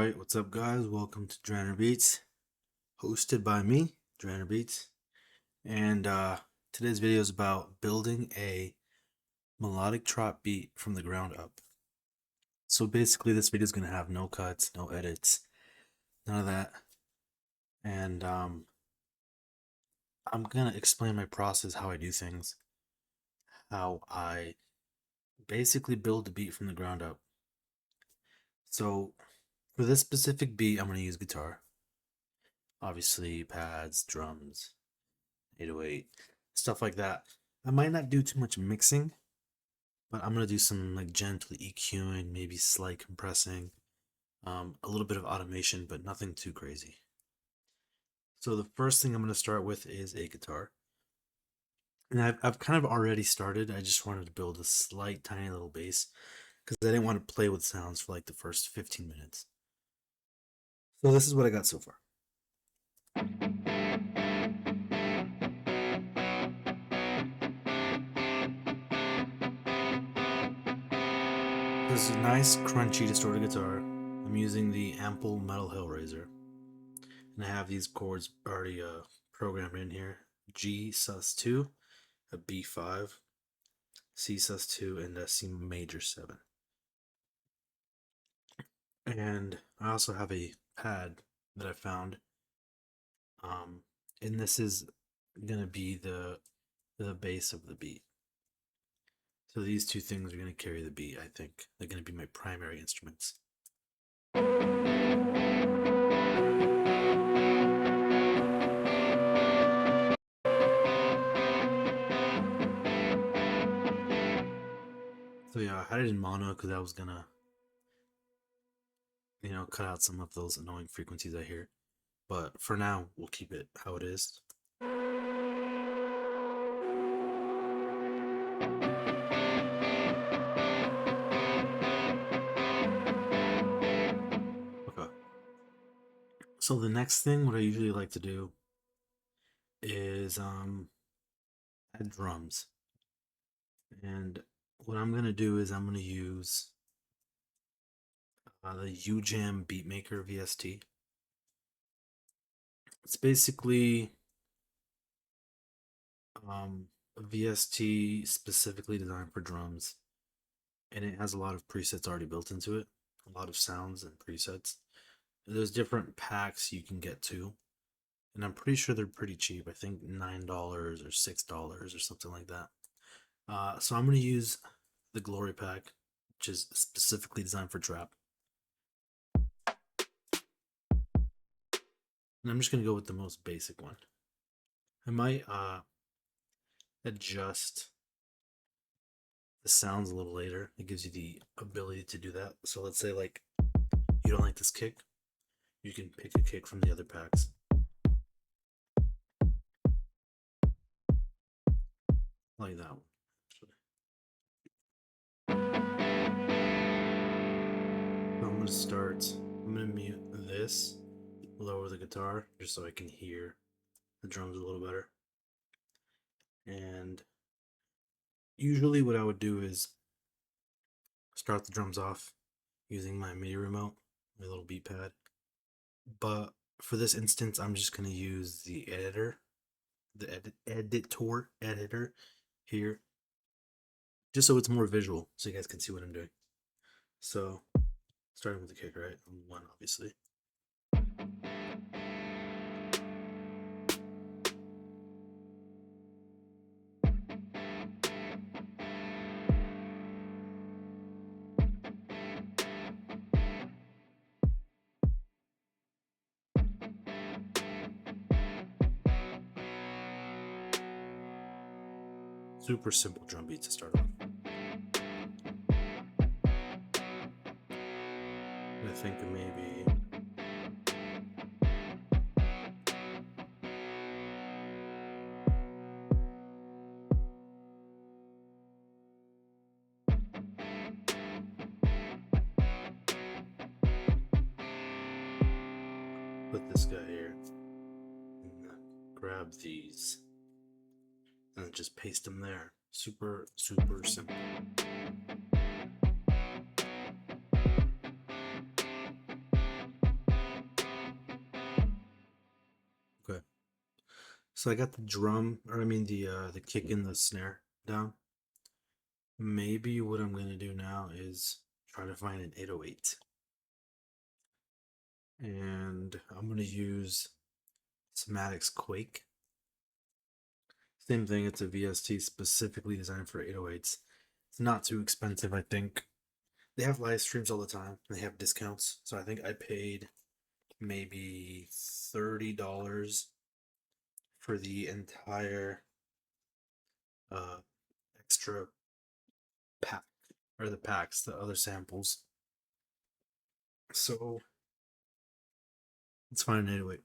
Alright, what's up guys? Welcome to Drainer Beats, hosted by me, Drainer Beats. And today's video is about building a melodic trot beat from the ground up. So basically this video is going to have no cuts, no edits, none of that. And I'm going to explain my process, how I do things, how I basically build the beat from the ground up. So for this specific beat, I'm going to use guitar. Obviously pads, drums, 808, stuff like that. I might not do too much mixing, but I'm gonna do some like gentle EQing, maybe slight compressing, a little bit of automation, but nothing too crazy. So the first thing I'm gonna start with is a guitar, and I've kind of already started. I just wanted to build a slight, tiny little bass because I didn't want to play with sounds for like the first 15 minutes. So this is what I got so far. This is a nice, crunchy, distorted guitar. I'm using the Ample Metal Hellraiser. And I have these chords already programmed in here. G sus2, a B5, C sus2, and a C major 7. And I also have a pad that I found. And this is gonna be the base of the beat. So these two things are gonna carry the beat, I think. They're gonna be my primary instruments. So yeah, I had it in mono because I was gonna, cut out some of those annoying frequencies I hear. But for now, we'll keep it how it is. Okay. So the next thing, what I usually like to do is add drums. And what I'm gonna do is I'm gonna use the UJam Beatmaker VST. It's basically a VST specifically designed for drums, and it has a lot of presets already built into it, a lot of sounds and presets. There's different packs you can get too, and I'm pretty sure they're pretty cheap. I think $9 or $6 or something like that. So I'm going to use the Glory pack, which is specifically designed for trap. And I'm just going to go with the most basic one. I might adjust the sounds a little later. It gives you the ability to do that. So let's say like you don't like this kick, you can pick a kick from the other packs. Like that one. I'm going to start, I'm going to mute this, lower the guitar, just so I can hear the drums a little better. And usually what I would do is start the drums off using my MIDI remote, my little beat pad. But for this instance, I'm just going to use the editor, editor here, just so it's more visual, so you guys can see what I'm doing. So, starting with the kick, right? On 1, obviously. Super simple drum beat to start off. I think maybe put this guy here and grab these and just paste them there. Super simple. So I got the the kick and the snare down. Maybe what I'm gonna do now is try to find an 808. And I'm gonna use Somatic's Quake. Same thing, it's a VST specifically designed for 808s. It's not too expensive, I think. They have live streams all the time. They have discounts. So I think I paid maybe $30 for the entire uh, extra pack, or the packs, the other samples. So let's find an 808.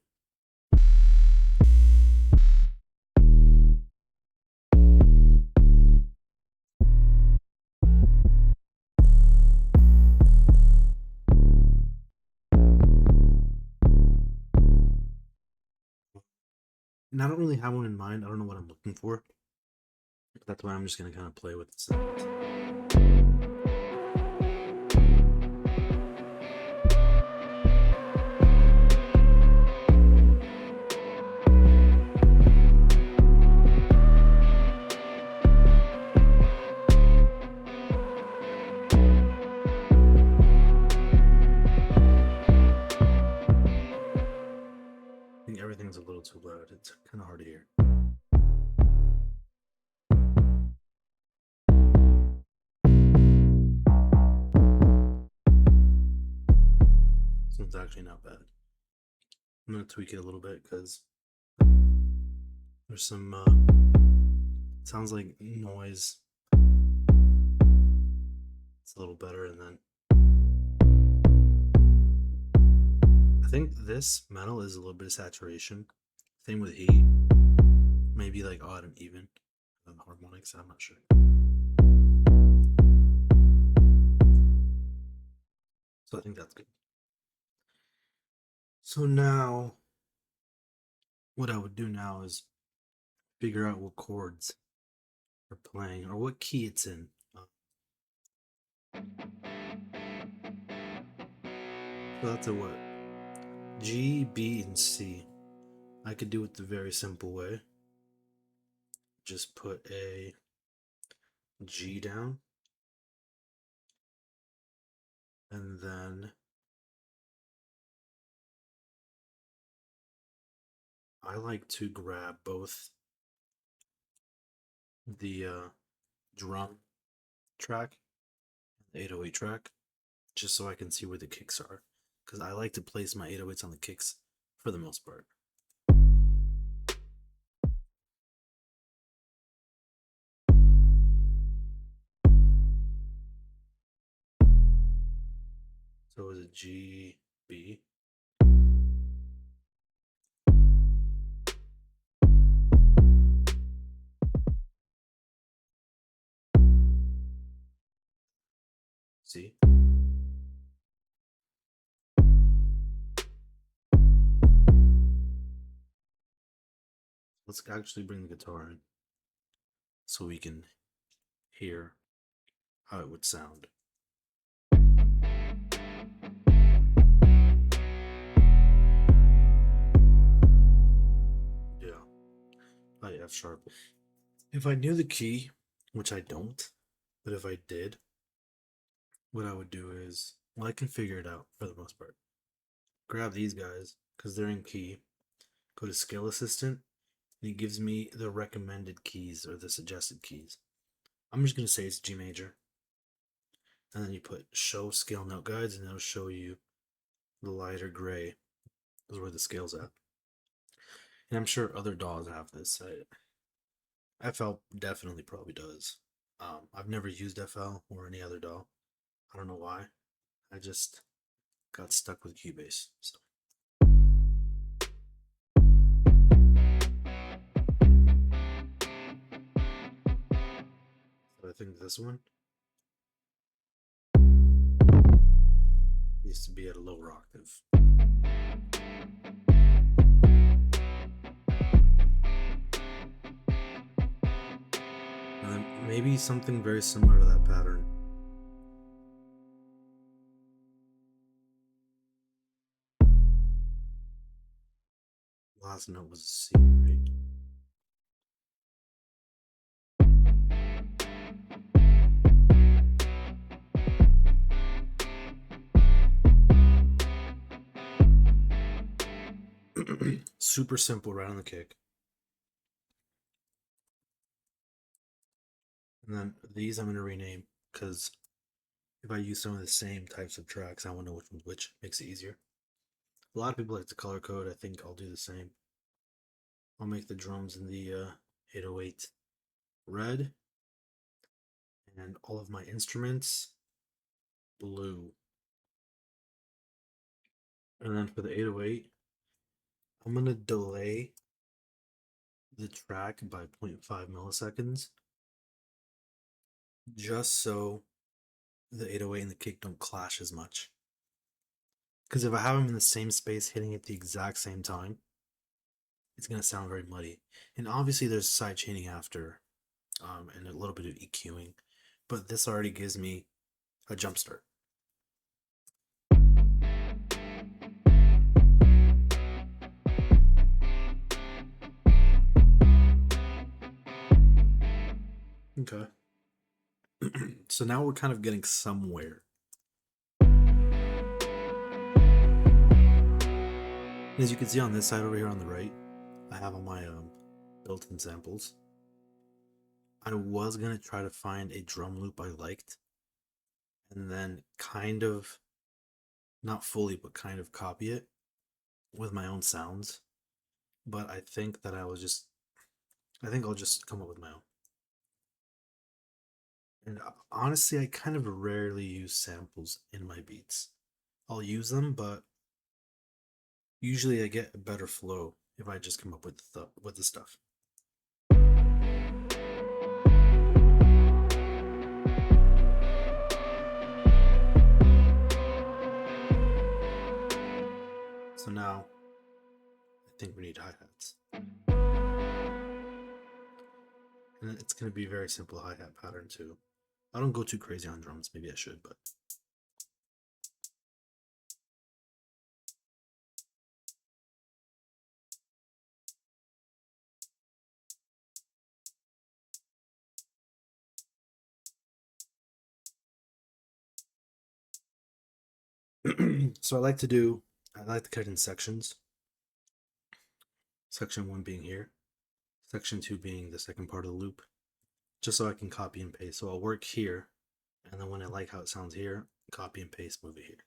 And I don't really have one in mind. I don't know what I'm looking for. That's why I'm just gonna kind of play with the sound. I think everything's a little too loud. It's kind of hard to hear. So it's actually not bad. I'm gonna tweak it a little bit because there's some sounds like noise. It's a little better, and then I think this metal is a little bit of saturation. Same with heat. Maybe like odd and even. Harmonics, I'm not sure. So I think that's good. So now, what I would do now is figure out what chords are playing or what key it's in. So that's a what? G, B, and C. I could do it the very simple way. Just put a G down, and then I like to grab both the drum track, the 808 track, just so I can see where the kicks are, because I like to place my 808s on the kicks for the most part. So it was a G, B. C. Let's actually bring the guitar in so we can hear how it would sound. Yeah, by F sharp. If I knew the key, which I don't, but if I did, what I would do is, well, I can figure it out for the most part. Grab these guys, because they're in key, go to Scale Assistant, and it gives me the recommended keys or the suggested keys. I'm just going to say it's G major. And then you put Show Scale Note Guides, and it'll show you the lighter gray is where the scale's at. And I'm sure other DAWs have this. FL definitely probably does. I've never used FL or any other DAW. I don't know why. I just got stuck with Cubase. So I think this one needs to be at a lower octave. And then maybe something very similar to that pattern. Last note was a C, right? super simple right on the kick. And then these I'm going to rename because if I use some of the same types of tracks, I want to know which one's which. Makes it easier. A lot of people like to color code. I think I'll do the same. I'll make the drums in the 808 red and all of my instruments blue. And then for the 808, I'm going to delay the track by 0.5 milliseconds just so the 808 and the kick don't clash as much. Because if I have them in the same space hitting at the exact same time, it's going to sound very muddy. And obviously there's side chaining after and a little bit of EQing, but this already gives me a jump start. Okay. So now we're kind of getting somewhere. As you can see on this side over here on the right, I have all my built-in samples. I was going to try to find a drum loop I liked and then kind of, not fully, but kind of copy it with my own sounds. But I think that I'll just come up with my own. And honestly, I kind of rarely use samples in my beats. I'll use them, but usually I get a better flow if I just come up with the stuff. So now I think we need hi-hats. And it's going to be a very simple hi-hat pattern too. I don't go too crazy on drums, maybe I should, but so I like to cut in sections. Section 1 being here, section 2 being the second part of the loop, just so I can copy and paste. So I'll work here, and then when I like how it sounds here, copy and paste, move it here.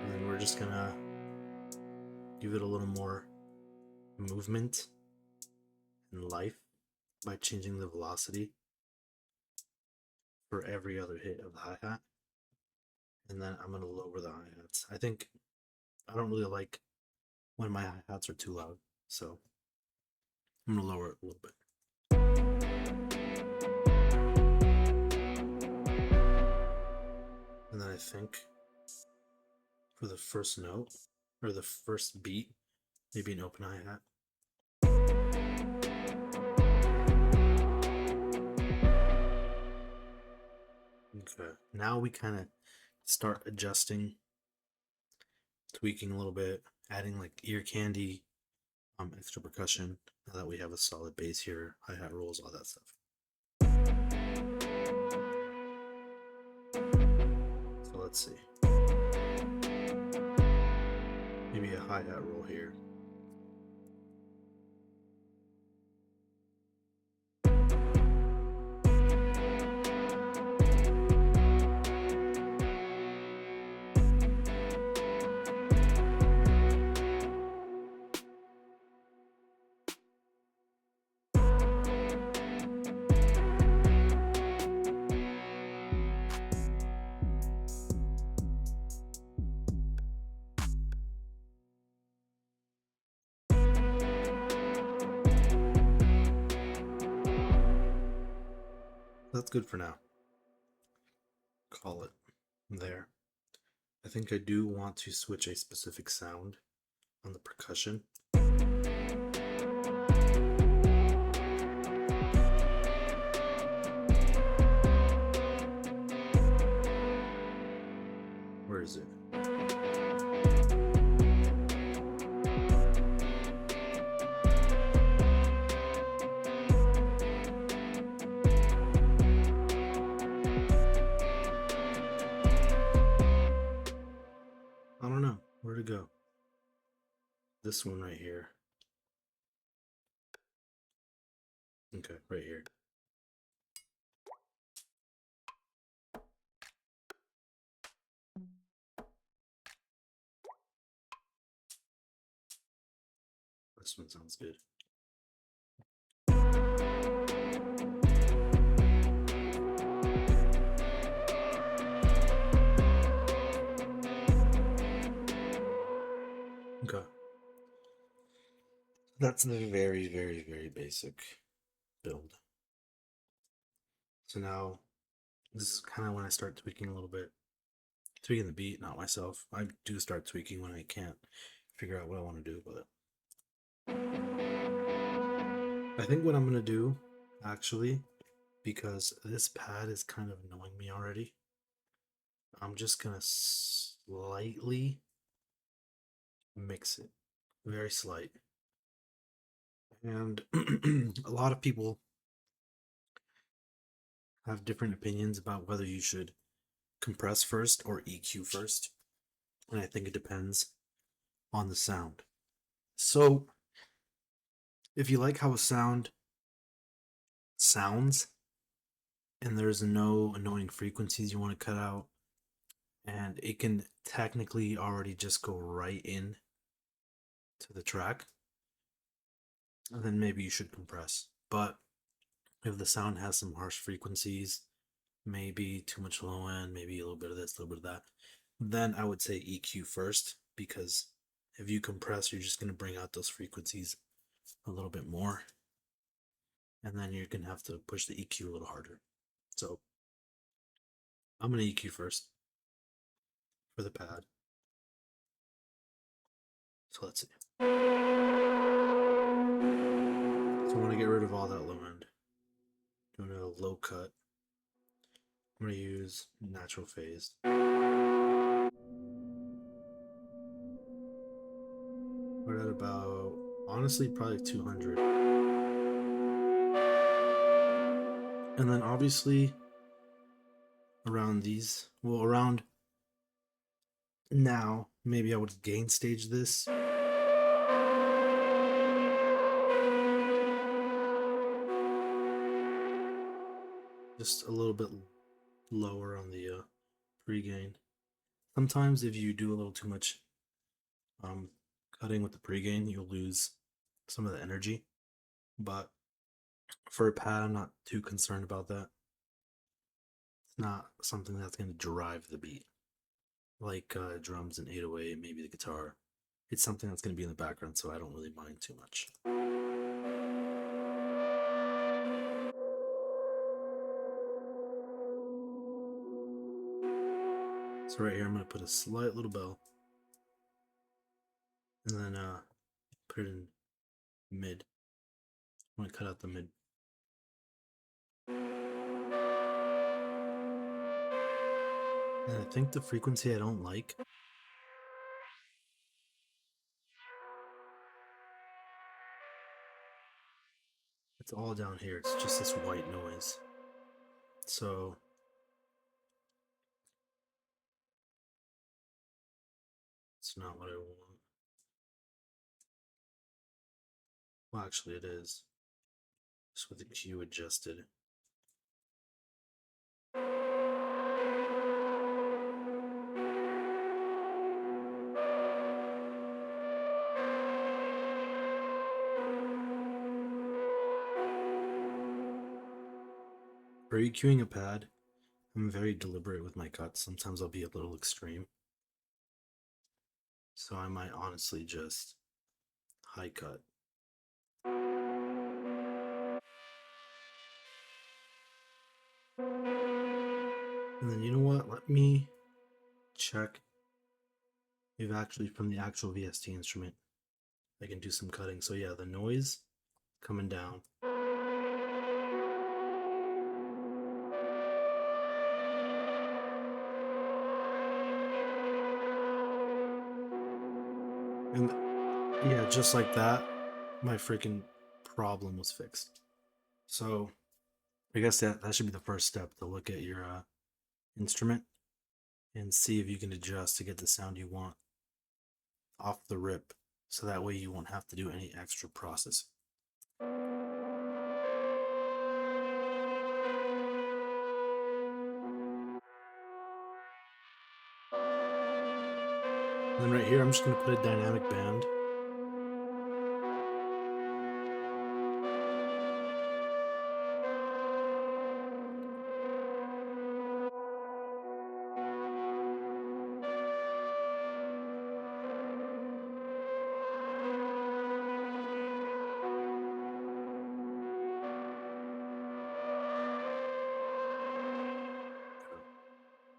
And then we're just gonna give it a little more movement and life by changing the velocity for every other hit of the hi-hat. And then I'm going to lower the hi-hats. I don't really like when my hi-hats are too loud, so I'm going to lower it a little bit. And then I think for the first note, or the first beat, maybe an open hi-hat. Okay, now we kind of start adjusting, tweaking a little bit, adding like ear candy, extra percussion, now that we have a solid bass here, hi-hat rolls, all that stuff. So let's see. Maybe a hi-hat roll here. That's good for now. Call it there. I think I do want to switch a specific sound on the percussion. Where is it? this one right here. Okay, right here. This one sounds good. Okay. That's the very, very, very basic build. So now, this is kind of when I start tweaking a little bit. Tweaking the beat, not myself. I do start tweaking when I can't figure out what I want to do, but I think what I'm going to do, actually, because this pad is kind of annoying me already, I'm just going to slightly mix it. Very slight. And a lot of people have different opinions about whether you should compress first or EQ first. And I think it depends on the sound. So, if you like how a sound sounds, and there's no annoying frequencies you want to cut out, and it can technically already just go right in to the track, then maybe you should compress. But if the sound has some harsh frequencies, maybe too much low end, maybe a little bit of this, a little bit of that, then I would say EQ first, because if you compress, you're just going to bring out those frequencies a little bit more, and then you're going to have to push the EQ a little harder. So I'm going to EQ first for the pad. So let's see. So I want to get rid of all that low end. Doing a low cut. I'm going to use natural phase. We're at about, honestly, probably 200. And then obviously around these, well, around now, maybe I would gain stage this. Just a little bit lower on the pre-gain. Sometimes if you do a little too much cutting with the pre-gain, you'll lose some of the energy. But for a pad, I'm not too concerned about that. It's not something that's going to drive the beat. Like drums and 808, maybe the guitar. It's something that's going to be in the background, so I don't really mind too much. So right here, I'm going to put a slight little bell. And then put it in mid. I'm going to cut out the mid. And I think the frequency I don't like. It's all down here. It's just this white noise. So it's not what I want. Well, actually it is. Just with the Q adjusted. For EQing a pad, I'm very deliberate with my cuts. Sometimes I'll be a little extreme. So I might honestly just high cut. And then you know what? Let me check if actually from the actual VST instrument I can do some cutting. So yeah, the noise coming down. And yeah, just like that, my freaking problem was fixed. So I guess that should be the first step, to look at your instrument and see if you can adjust to get the sound you want off the rip. so that way you won't have to do any extra processing. And then right here, I'm just going to put a dynamic band.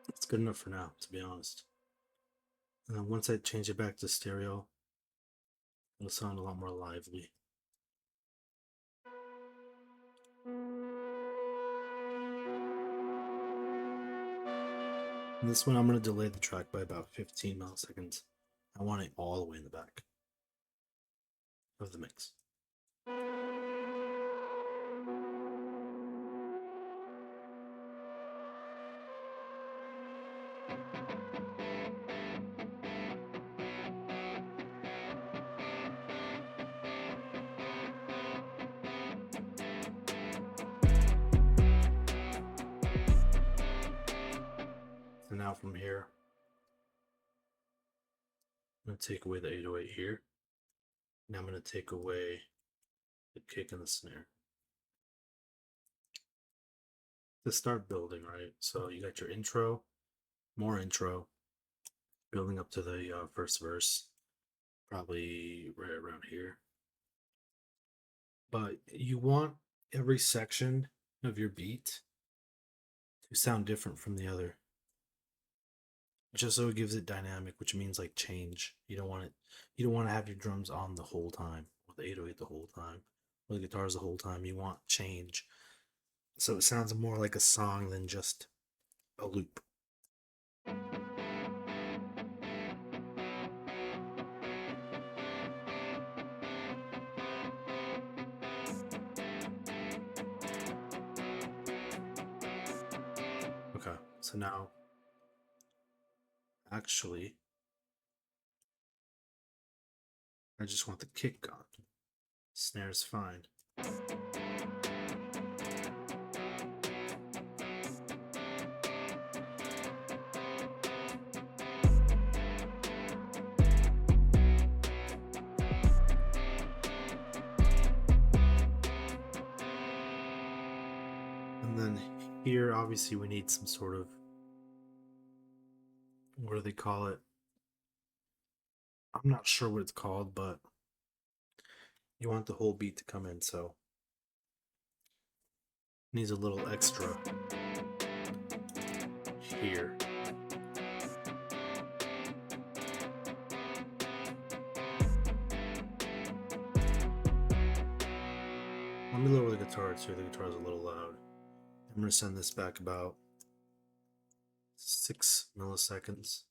It's good enough for now, to be honest. And then once I change it back to stereo, it'll sound a lot more lively. And this one, I'm going to delay the track by about 15 milliseconds. I want it all the way in the back of the mix. So now from here, I'm going to take away the 808 here. Now I'm going to take away the kick and the snare. To start building, right? So you got your intro, more intro, building up to the first verse, probably right around here. But you want every section of your beat to sound different from the other, just so it gives it dynamic, which means like change. You don't want to have your drums on the whole time, or the 808 the whole time, or the guitars the whole time. You want change, so it sounds more like a song than just a loop. Okay, so now, actually, I just want the kick gone. Snare's fine. And then here, obviously, we need some sort of, what do they call it? I'm not sure what it's called, but you want the whole beat to come in, so it needs a little extra here. Let me lower the guitar too. The guitar is a little loud. I'm going to send this back about 6 milliseconds.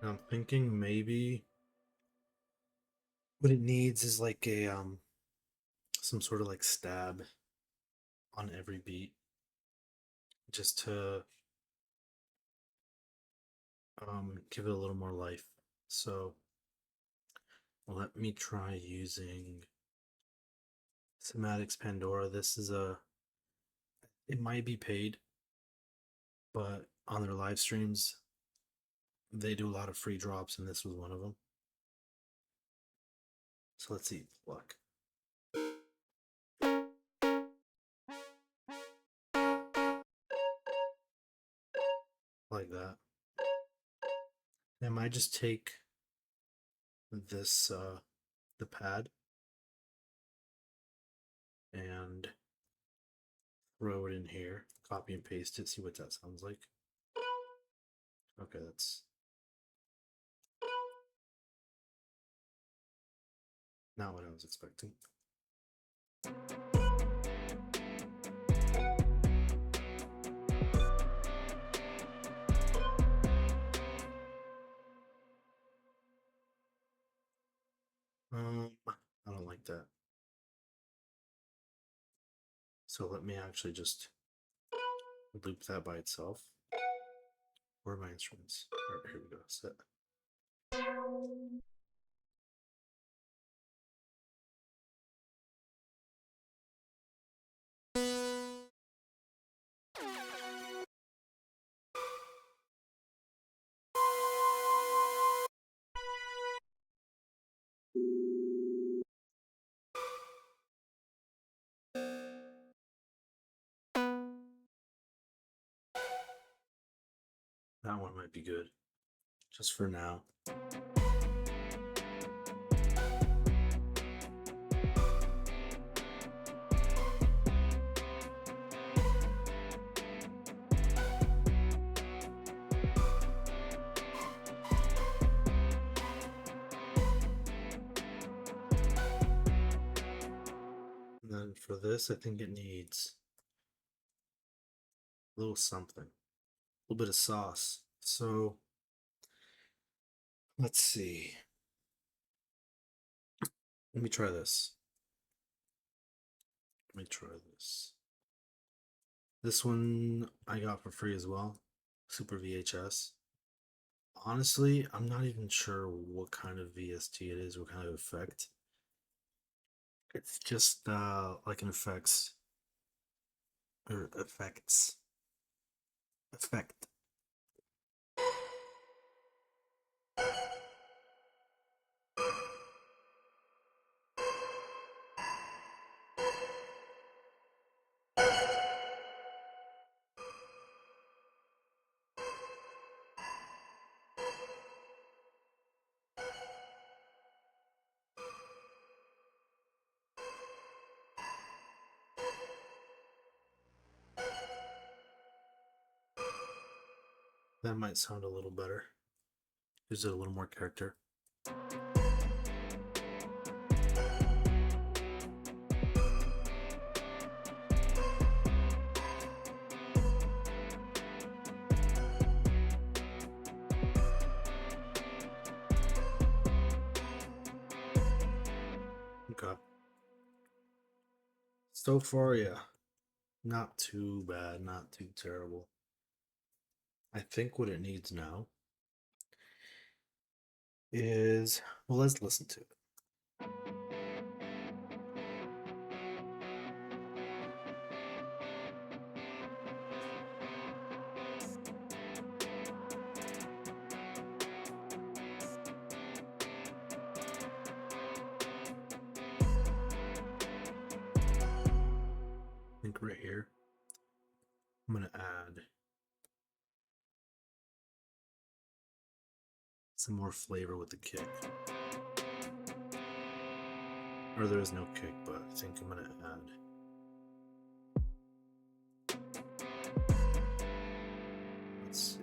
Now I'm thinking maybe what it needs is like a some sort of like stab on every beat, just to give it a little more life. So let me try using Semantics Pandora. This is it might be paid, but on their live streams, they do a lot of free drops, and this was one of them. So let's see, luck. Like that. I might just take this, the pad, and throw it in here, copy and paste it, see what that sounds like. Okay, that's not what I was expecting. I don't like that. So let me actually just loop that by itself. Where are my instruments? All right, here we go. Set. That one might be good, just for now. And then for this, I think it needs a little something, a little bit of sauce. So let's see. Let me try this. Let me try this. This one I got for free as well. Super VHS. Honestly, I'm not even sure what kind of VST it is, what kind of effect. It's just like an effects or effects effect. That might sound a little better. Gives it a little more character. Okay. So far, yeah. Not too bad, not too terrible. I think what it needs now is, well, let's listen to it. I think right here, I'm going to add some more flavor with the kick. Or there is no kick, but I think I'm going to add. Let's see.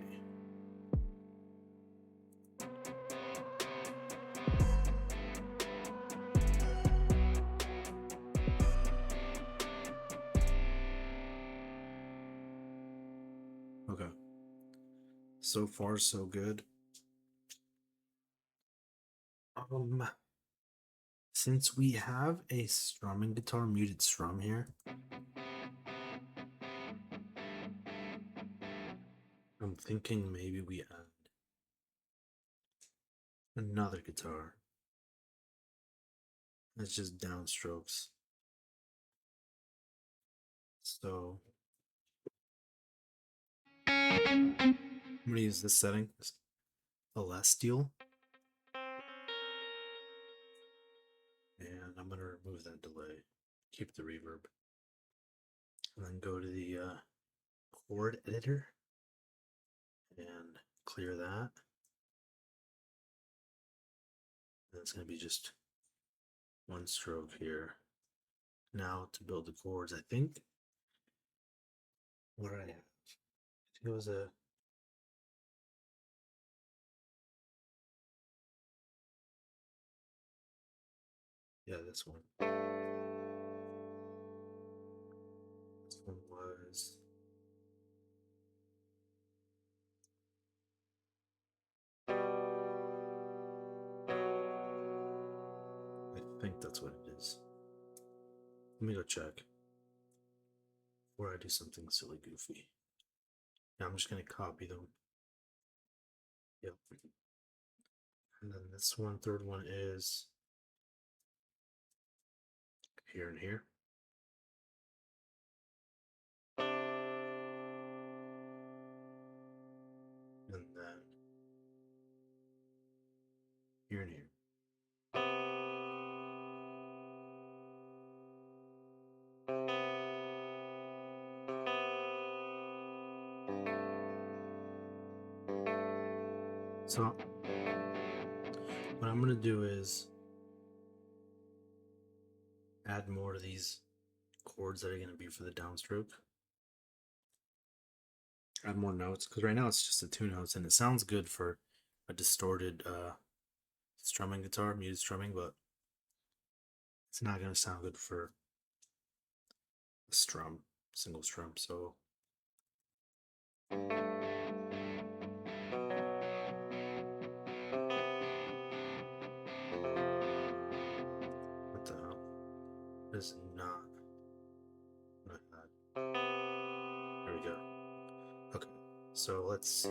Okay. So far, so good. Since we have a strumming guitar muted strum here, I'm thinking maybe we add another guitar. It's just downstrokes. So I'm gonna use this setting, Celestial. And I'm gonna remove that delay, keep the reverb, and then go to the chord editor and clear that. And it's gonna be just one stroke here. Now to build the chords, I think what did I have? I think it was a this one. This one was I think that's what it is. Let me go check before I do something silly goofy. Yeah, I'm just gonna copy them. Yep. And then this one, third one is here and here. And then here and here. So what I'm gonna do is add more to these chords that are gonna be for the downstroke. Add more notes, because right now it's just the two notes and it sounds good for a distorted strumming guitar, muted strumming, but it's not gonna sound good for a strum, single strum. So what the hell? This is not what I had. There we go. Okay, so let's see.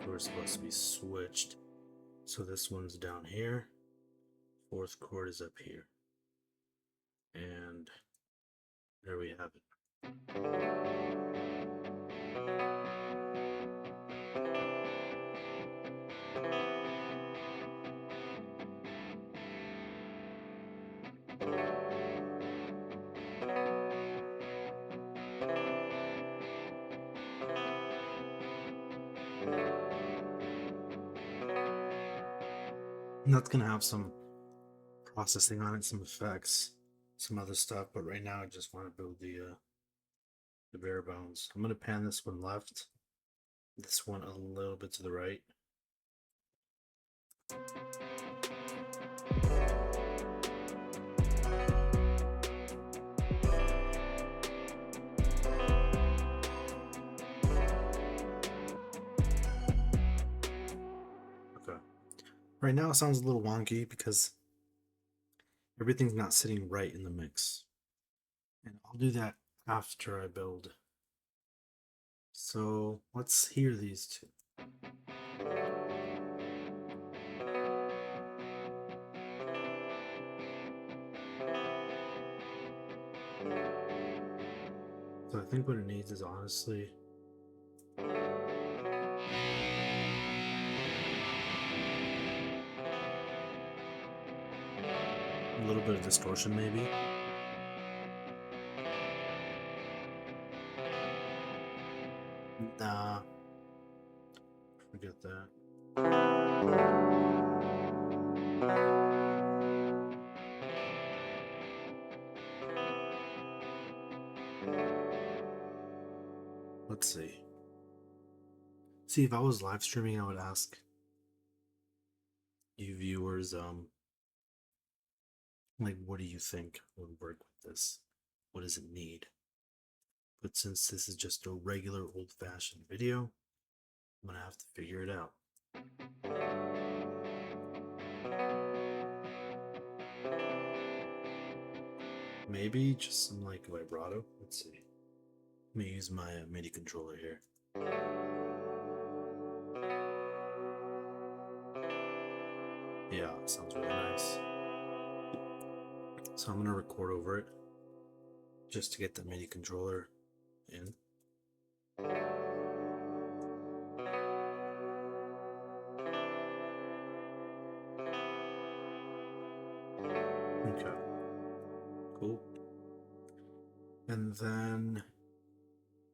We're supposed to be switched. So this one's down here. Fourth chord is up here. And there we have it. And that's gonna have some processing on it, some effects, some other stuff, but right now I just want to build the bare bones. I'm gonna pan this one left, this one a little bit to the right. Okay. Right now it sounds a little wonky because everything's not sitting right in the mix. And I'll do that after I build. So let's hear these two. So I think what it needs is honestly a little bit of distortion, maybe. Nah, forget that. Let's see. See, if I was live streaming, I would ask you viewers, like, what do you think would work with this? What does it need? But since this is just a regular old-fashioned video, I'm gonna have to figure it out. Maybe just some like vibrato. Let's see. Let me use my MIDI controller here. Yeah, sounds really nice. So I'm gonna record over it just to get the MIDI controller in. Okay, cool. And then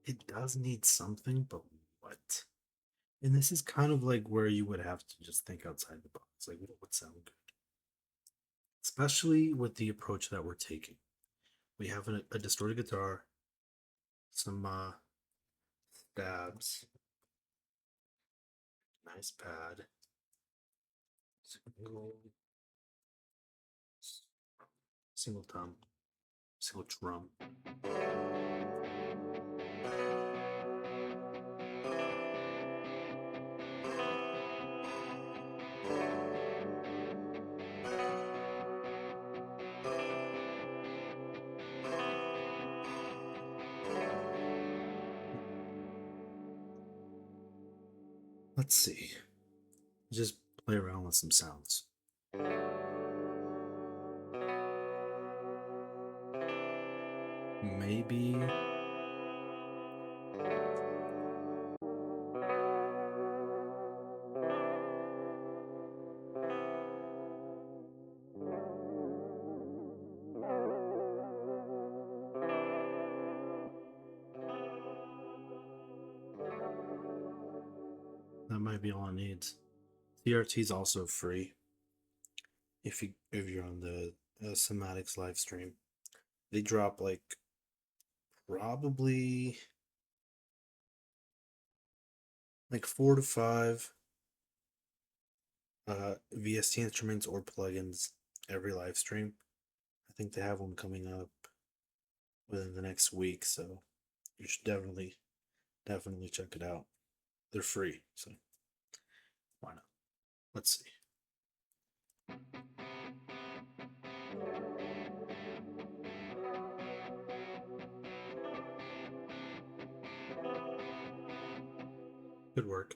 it does need something, but what? And this is kind of like where you would have to just think outside the box, like what would sound good, especially with the approach that we're taking. We have a distorted guitar, some stabs, nice pad, single, single tom, single drum. Let's see. Just play around with some sounds. Maybe that might be all it needs. CRT is also free if you're on the Somatics live stream. They drop like probably like 4 to 5 VST instruments or plugins every live stream. I think they have one coming up within the next week, so you should definitely check it out. They're free, so why not? Let's see. Good work.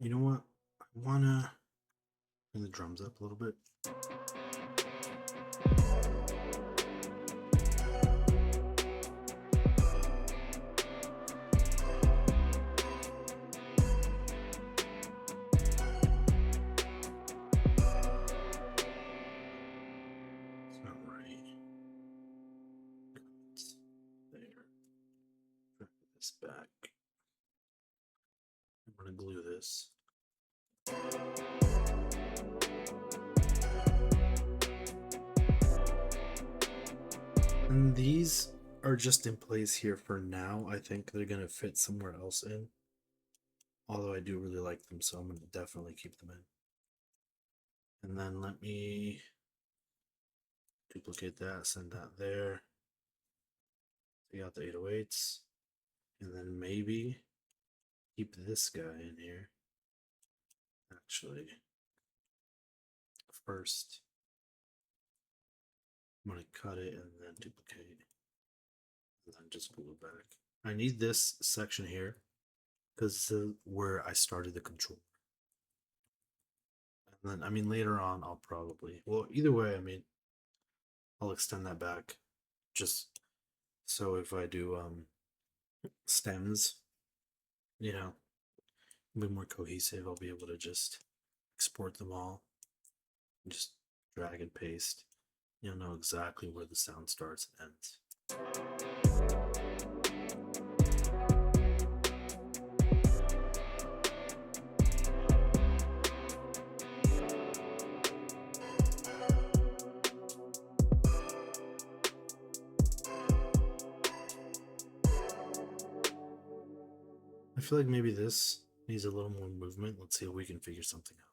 You know what? I wanna bring the drums up a little bit. It's not right. It's there. Put this back. I'm gonna glue this. And these are just in place here for now. I think they're gonna fit somewhere else in. Although I do really like them, so I'm gonna definitely keep them in. And then let me duplicate that, send that there. Take out the 808s. And then maybe keep this guy in here. Actually, first I'm gonna cut it and then duplicate and then just glue it back. I need this section here because this is where I started the controller. And then, I mean, later on I'll probably, well, either way, I mean, I'll extend that back just so if I do stems, you know, a bit more cohesive, I'll be able to just export them all, just drag and paste. You'll know exactly where the sound starts and ends. I feel like maybe this needs a little more movement. Let's see if we can figure something out.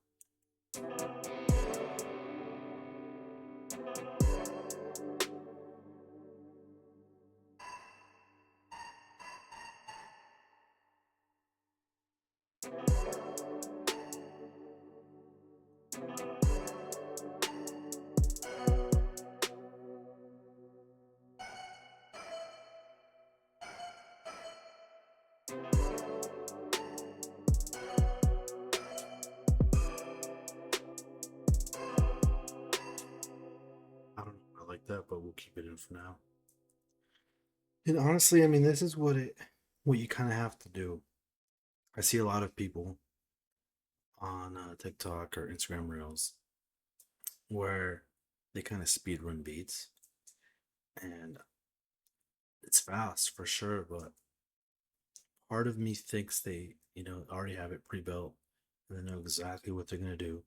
good for now. And honestly, I mean, this is what you kind of have to do. I see a lot of people on TikTok or Instagram Reels where they kind of speed run beats, and it's fast for sure, but part of me thinks they, already have it pre-built and they know exactly what they're gonna do.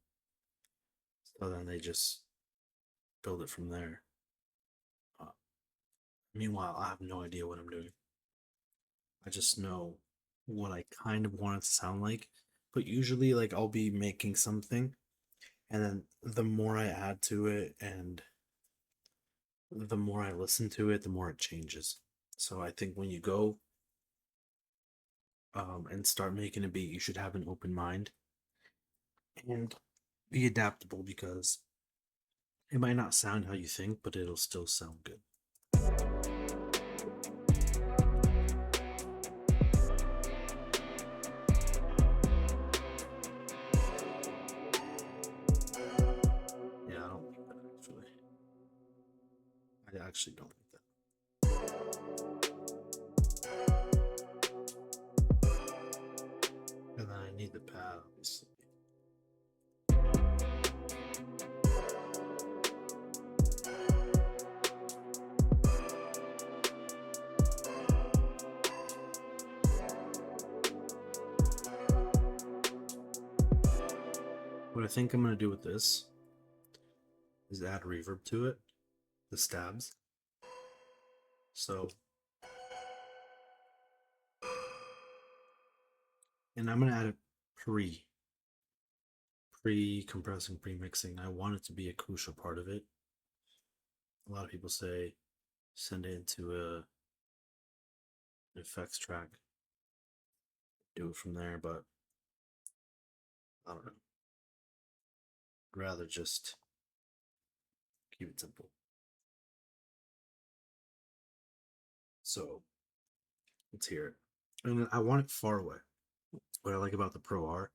So then they just build it from there. Uh, Meanwhile, I have no idea what I'm doing. I just know what I kind of want it to sound like. But usually, like, I'll be making something, and then the more I add to it and the more I listen to it, the more it changes. So I think when you go and start making a beat, you should have an open mind and be adaptable because it might not sound how you think, but it'll still sound good. Yeah, I don't like that actually. I actually don't like that. And then I need the pad, obviously. What I think I'm going to do with this is add reverb to it, the stabs. So, and I'm going to add it pre-compressing, pre-mixing. I want it to be a crucial part of it. A lot of people say send it into an effects track, do it from there, but I don't know. I'd rather just keep it simple. So let's hear it. And I want it far away. What I like about the Pro R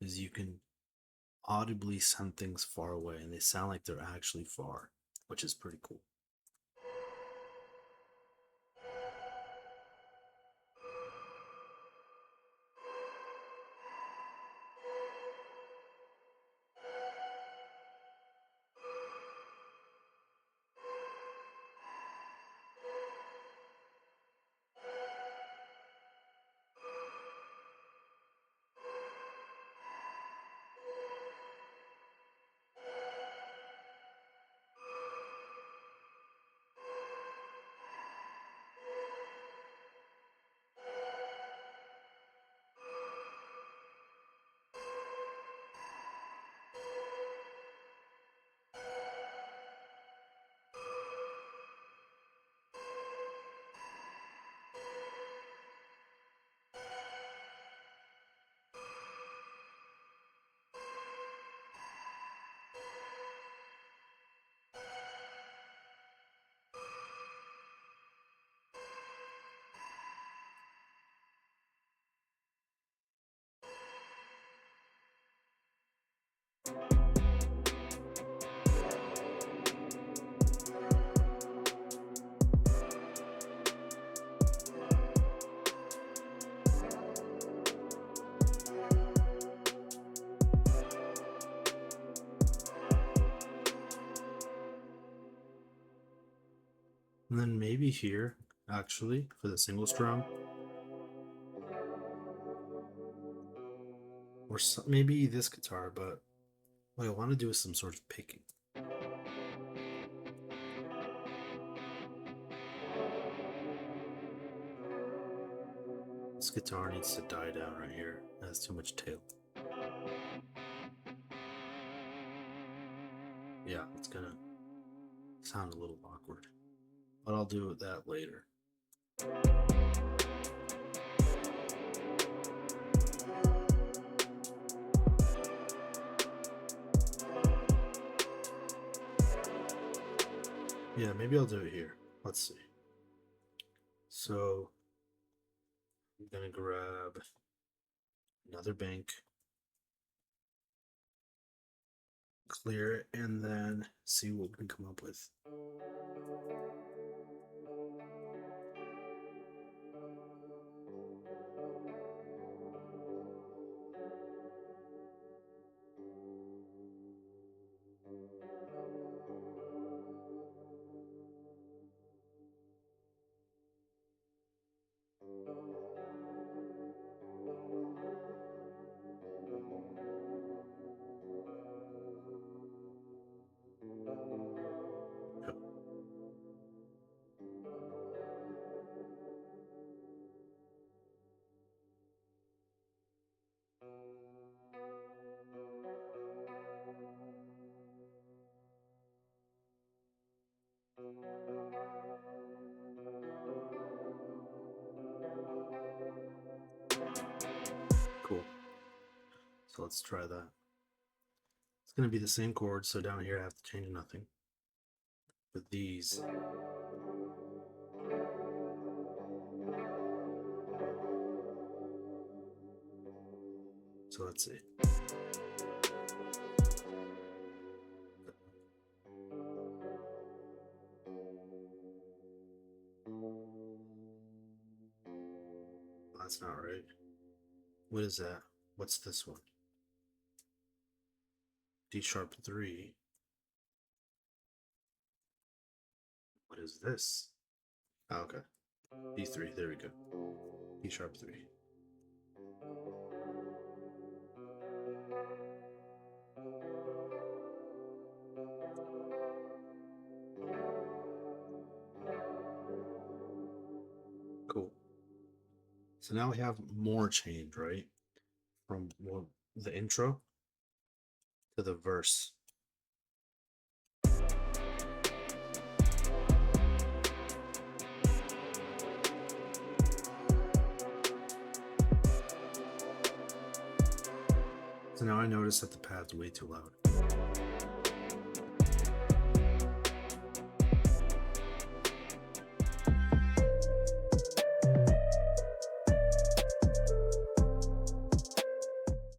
is you can audibly send things far away and they sound like they're actually far, which is pretty cool. And then maybe here, actually, for the single strum, or maybe this guitar, but what I want to do is some sort of picking. This guitar needs to die down right here. It has too much tail. Yeah, it's gonna sound a little awkward, but I'll do that later. Yeah, maybe I'll do it here. Let's see. So I'm gonna grab another bank, clear it, and then see what we can come up with. let's try that. It's going to be the same chord, so down here I have to change nothing. But these, so let's see. That's not right. What is that? What's this one? D sharp 3. What is this? Oh, okay. D3, there we go. D sharp 3. Cool. So now we have more change, right? From the intro to the verse. So now I notice that the pad's way too loud.